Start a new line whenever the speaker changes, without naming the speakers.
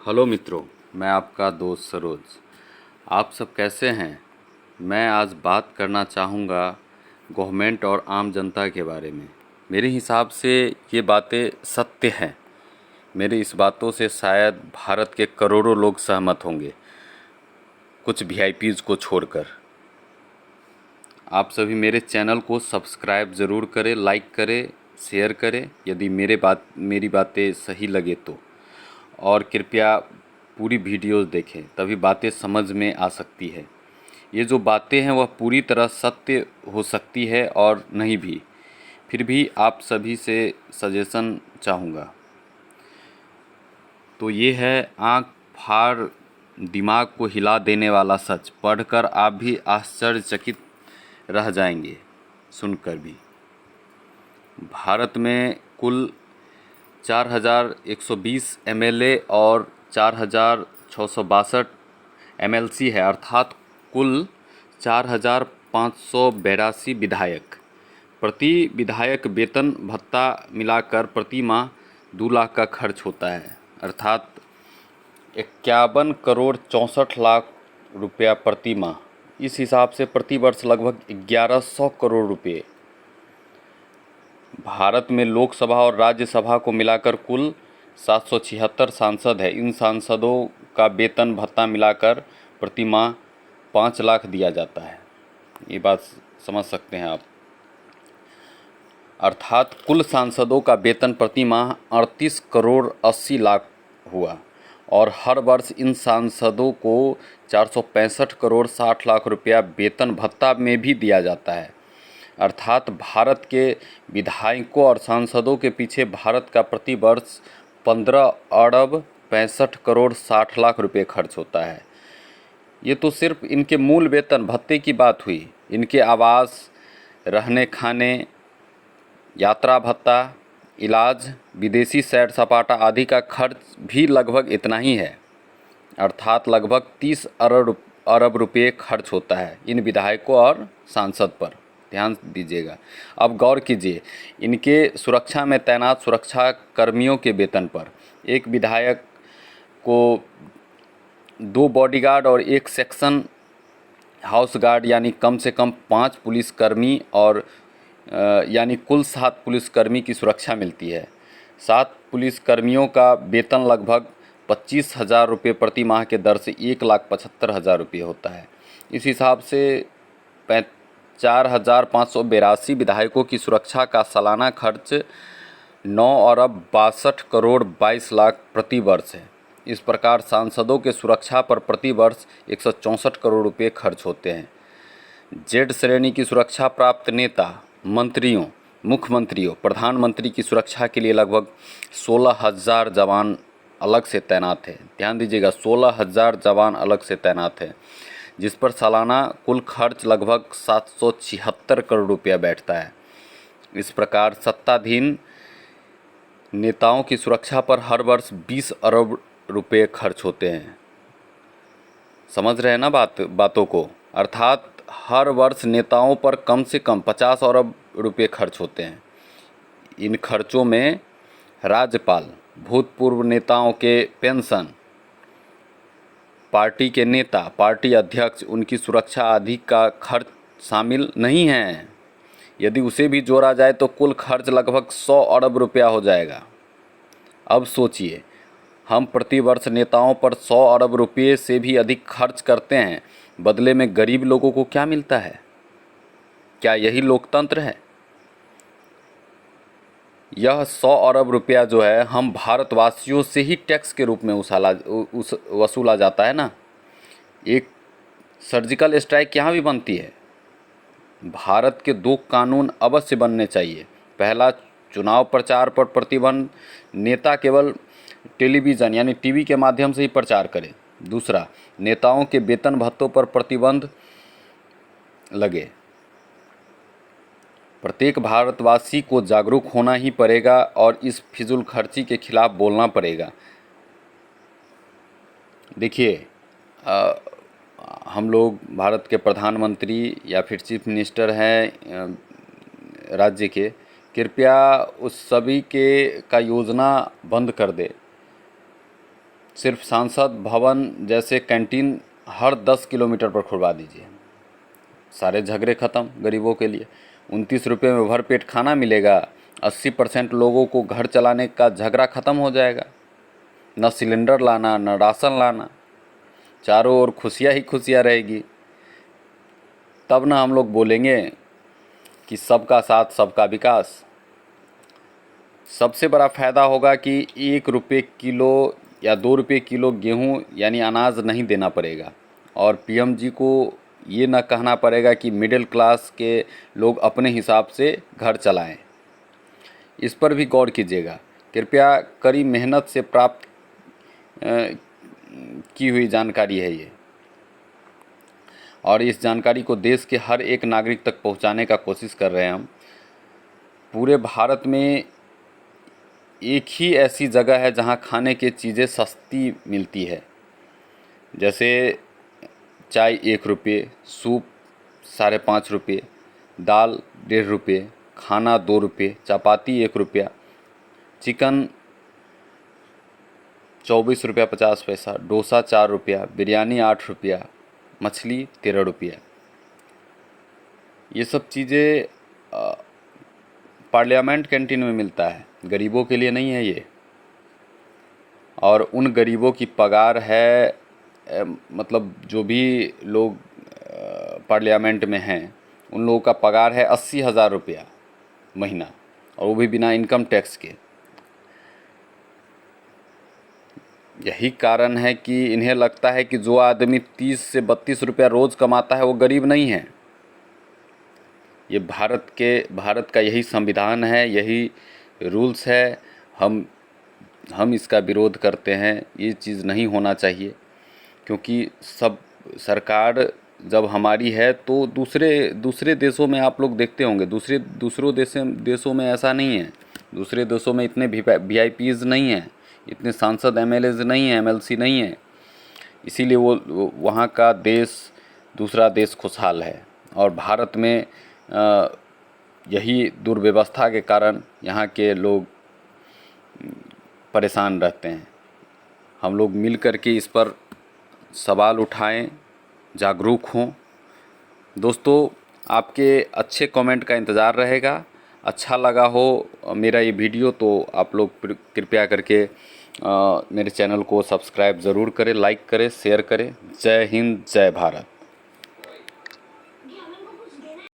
Hello मित्रों, मैं आपका दोस्त सरोज। आप सब कैसे हैं? मैं आज बात करना चाहूँगा गवर्नमेंट और आम जनता के बारे में। मेरे हिसाब से ये बातें सत्य हैं। मेरी इस बातों से शायद भारत के करोड़ों लोग सहमत होंगे, कुछ वीआईपीज़ को छोड़कर। आप सभी मेरे चैनल को सब्सक्राइब ज़रूर करें, लाइक करें, शेयर करें यदि मेरी बातें सही लगे तो। और कृपया पूरी वीडियोस देखें, तभी बातें समझ में आ सकती है। ये जो बातें हैं वह पूरी तरह सत्य हो सकती है और नहीं भी। फिर भी आप सभी से सजेशन चाहूँगा। तो ये है आँख फाड़ दिमाग को हिला देने वाला सच, पढ़कर आप भी आश्चर्यचकित रह जाएंगे सुनकर भी। भारत में कुल 4120 एमएलए और 4662 एमएलसी है, अर्थात कुल 4582 विधायक। प्रति विधायक वेतन भत्ता मिलाकर प्रति माह 2 लाख का खर्च होता है, अर्थात 51 करोड़ 64 लाख रुपया प्रति माह। इस हिसाब से प्रति वर्ष लगभग 1100 करोड़ रुपये। भारत में लोकसभा और राज्यसभा को मिलाकर कुल 776 सांसद है। इन सांसदों का वेतन भत्ता मिलाकर प्रति माह 5 लाख दिया जाता है। ये बात समझ सकते हैं आप। अर्थात कुल सांसदों का वेतन प्रति माह 38 करोड़ 80 लाख हुआ और हर वर्ष इन सांसदों को 465 करोड़ 60 लाख रुपया वेतन भत्ता में भी दिया जाता है। अर्थात भारत के विधायकों और सांसदों के पीछे भारत का प्रति वर्ष 15 अरब 65 करोड़ 60 लाख रुपए खर्च होता है। ये तो सिर्फ इनके मूल वेतन भत्ते की बात हुई। इनके आवास, रहने खाने, यात्रा भत्ता, इलाज, विदेशी सैर सपाटा आदि का खर्च भी लगभग इतना ही है। अर्थात लगभग 30 अरब रुपये खर्च होता है इन विधायकों और सांसद पर। ध्यान दीजिएगा। अब गौर कीजिए, इनके सुरक्षा में तैनात सुरक्षा कर्मियों के वेतन पर एक विधायक को 2 बॉडीगार्ड और 1 सेक्शन हाउस गार्ड यानी कम से कम 5 पुलिसकर्मी और यानी कुल 7 पुलिसकर्मी की सुरक्षा मिलती है। 7 पुलिसकर्मियों का वेतन लगभग 25,000 रुपये प्रति माह के दर से 1,75,000 रुपये होता है। इस हिसाब से 4,582 विधायकों की सुरक्षा का सालाना खर्च 9 अरब 62 करोड़ 22 लाख प्रति वर्ष है। इस प्रकार सांसदों के सुरक्षा पर प्रति वर्ष 164 करोड़ रुपये खर्च होते हैं। जेड श्रेणी की सुरक्षा प्राप्त नेता, मंत्रियों, मुख्यमंत्रियों, प्रधानमंत्री की सुरक्षा के लिए लगभग 16,000 जवान अलग से तैनात है। ध्यान दीजिएगा, 16,000 जवान अलग से तैनात है, जिस पर सालाना कुल खर्च लगभग 776 करोड़ रुपया बैठता है। इस प्रकार सत्ताधीन नेताओं की सुरक्षा पर हर वर्ष 20 अरब रुपये खर्च होते हैं। समझ रहे हैं ना बातों को? अर्थात हर वर्ष नेताओं पर कम से कम 50 अरब रुपये खर्च होते हैं। इन खर्चों में राज्यपाल, भूतपूर्व नेताओं के पेंशन, पार्टी के नेता, पार्टी अध्यक्ष, उनकी सुरक्षा आदि का खर्च शामिल नहीं है। यदि उसे भी जोड़ा जाए तो कुल खर्च लगभग 100 अरब रुपया हो जाएगा। अब सोचिए, हम प्रतिवर्ष नेताओं पर 100 अरब रुपये से भी अधिक खर्च करते हैं, बदले में गरीब लोगों को क्या मिलता है? क्या यही लोकतंत्र है? यह 100 अरब रुपया जो है हम भारतवासियों से ही टैक्स के रूप में वसूला जाता है ना। एक सर्जिकल स्ट्राइक यहाँ भी बनती है। भारत के 2 कानून अवश्य बनने चाहिए। पहला, चुनाव प्रचार पर प्रतिबंध, नेता केवल टेलीविज़न यानी टीवी के माध्यम से ही प्रचार करें। दूसरा, नेताओं के वेतन भत्तों पर प्रतिबंध लगे। प्रत्येक भारतवासी को जागरूक होना ही पड़ेगा और इस फिजूल खर्ची के खिलाफ बोलना पड़ेगा। देखिए, हम लोग भारत के प्रधानमंत्री या फिर चीफ मिनिस्टर हैं राज्य के, कृपया उस सभी के का योजना बंद कर दे। सिर्फ सांसद भवन जैसे कैंटीन हर 10 किलोमीटर पर खुलवा दीजिए, सारे झगड़े ख़त्म गरीबों के लिए। 29 रुपये में भरपेट खाना मिलेगा, 80% लोगों को घर चलाने का झगड़ा ख़त्म हो जाएगा। न सिलेंडर लाना, न राशन लाना, चारों ओर खुशियाँ ही खुशियाँ रहेगी। तब ना हम लोग बोलेंगे कि सबका साथ सबका विकास। सबसे बड़ा फ़ायदा होगा कि 1 रुपये किलो या 2 रुपये किलो गेहूँ यानी अनाज नहीं देना पड़ेगा, और पीएम जी को ये ना कहना पड़ेगा कि मिडिल क्लास के लोग अपने हिसाब से घर चलाएं। इस पर भी गौर कीजिएगा। कृपया कड़ी मेहनत से प्राप्त की हुई जानकारी है ये, और इस जानकारी को देश के हर एक नागरिक तक पहुंचाने का कोशिश कर रहे हैं हम। पूरे भारत में एक ही ऐसी जगह है जहां खाने की चीज़ें सस्ती मिलती है, जैसे चाय 1 रुपये, सूप 5.5 रुपये, दाल 1.5 रुपये, खाना 2 रुपये, चपाती 1 रुपया, चिकन 24 रुपया 50 पैसा, डोसा 4 रुपया, बिरयानी 8 रुपया, मछली 13 रुपया। ये सब चीज़ें पार्लियामेंट कैंटीन में मिलता है, गरीबों के लिए नहीं है ये। और उन गरीबों की पगार है, मतलब जो भी लोग पार्लियामेंट में हैं उन लोगों का पगार है 80,000 रुपया महीना, और वो भी बिना इनकम टैक्स के। यही कारण है कि इन्हें लगता है कि जो आदमी 30 से 32 रुपया रोज़ कमाता है वो गरीब नहीं है। ये भारत का यही संविधान है, यही रूल्स है। हम इसका विरोध करते हैं। ये चीज़ नहीं होना चाहिए, क्योंकि सब सरकार जब हमारी है तो दूसरे देशों में आप लोग देखते होंगे, दूसरों देशों में ऐसा नहीं है। दूसरे देशों में इतने VIPs नहीं हैं, इतने सांसद MLAs नहीं हैं, MLC नहीं हैं, इसीलिए वो वहाँ का दूसरा देश खुशहाल है। और भारत में यही दुर्व्यवस्था के कारण यहाँ के लोग परेशान रहते हैं। हम लोग मिल कर के इस पर सवाल उठाएं, जागरूक हों। दोस्तों, आपके अच्छे कमेंट का इंतज़ार रहेगा। अच्छा लगा हो मेरा ये वीडियो तो आप लोग कृपया करके मेरे चैनल को सब्सक्राइब ज़रूर करें, लाइक करें, शेयर करें। जय हिंद, जय भारत।